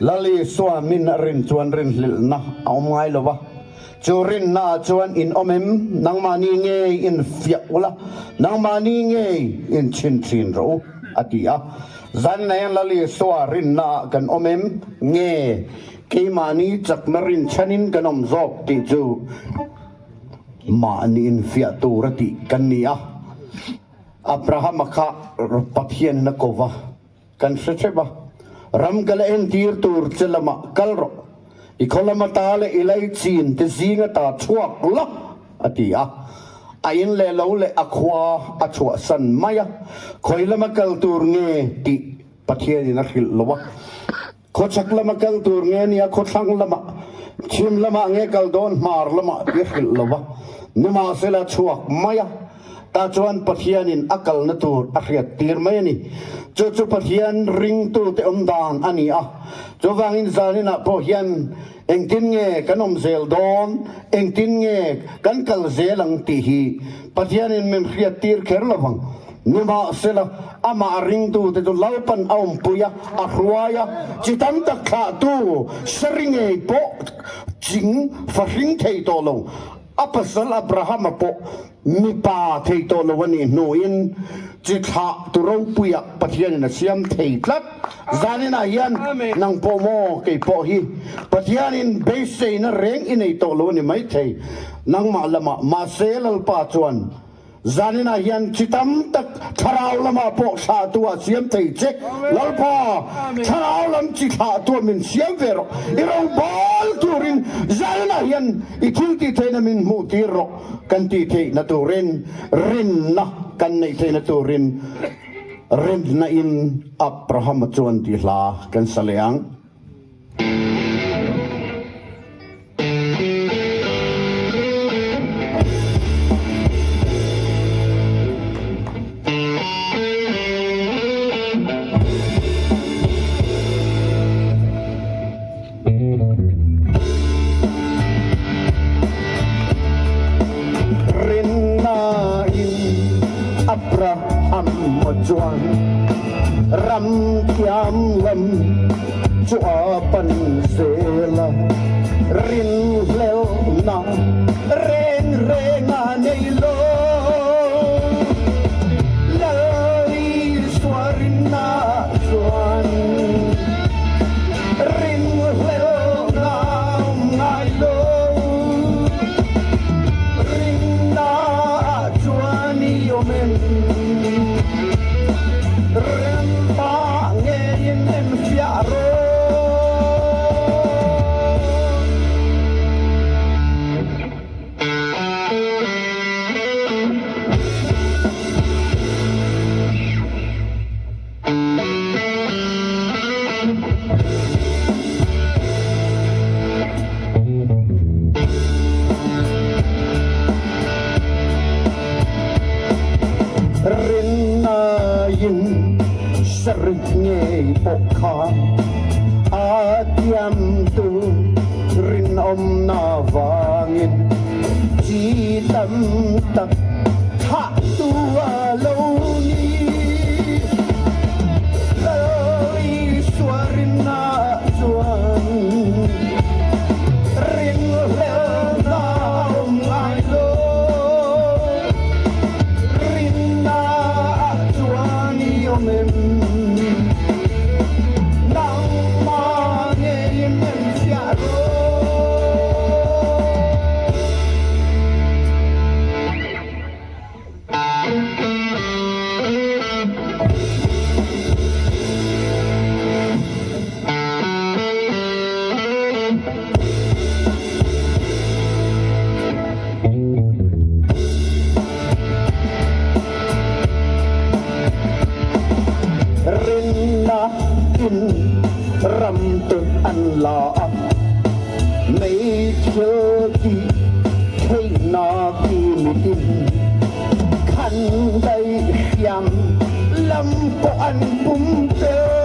lali swamin rin chuan rin hlil na aumngai lowa churin na chuan in omem nang mani nge in fiak wala nang mani nge in chin ro atia zan na yan lali swarin na kan omem nge ke mani chak marin chanin kanom zok ti chu mani in fiak tu rati kan nia Abraham akha pathian na kova kan secheba ram gala en tir tur chelama kalro ikolama tale ilai chin te zinga ta chuak la atia ain le lo le akwa achwa san maya khoilama kal tur nge ti pathian na khil lowa kho chaklama kal tur nge nia kho thang lama chim lama nge kal don mar lama ye khil lowa nima sela chuak maya ta chuan pathianin akal na tur a hriat tir mai ni chu pathian ring tu te dang ani a chu wangin zalina po hian engtin nge kanom zel don engtin nge kan kal zelang ti hi pathianin mem hriat tir kher lawang nima sela ama ring tu te tu laupan aum puya a hruaya chitam tak kha tu seringe po jing fa ring thei to lo apasal Abraham po mi pa thei to lo wani noin chi tha tu ro puya pathian na siam thei tlat zanina hian nang po mo ke po hi pathianin base na reng in ei to lo ni mai thei nang ma lama ma selal pa chuan zanina hian chitam tak tharau lama po sa tua siam thei che lalpa tharau lam chi tha tu min siam vero iro bal turin zanina hian ithilti theina min mu tiro kan ti thei na turin rin na kan nei thei na turin rin na in Abraham chuan ti hla kan saleang chuan ram kiam lam chua pan zela rin leo na ren renga nei lo lai swarin na chuan rin leo na ngai lo rin na chuan yomen rempa ngein en fiaro seringe pokha atiam tu rin om na wangin chi tam tak tha tu alo ni lai swarin na chuan rin leo na ngai lo rin na chuan yomen ram tu an la mấy chiều đi thấy nó đi tin khăn đây yam lâm có ăn bún tơ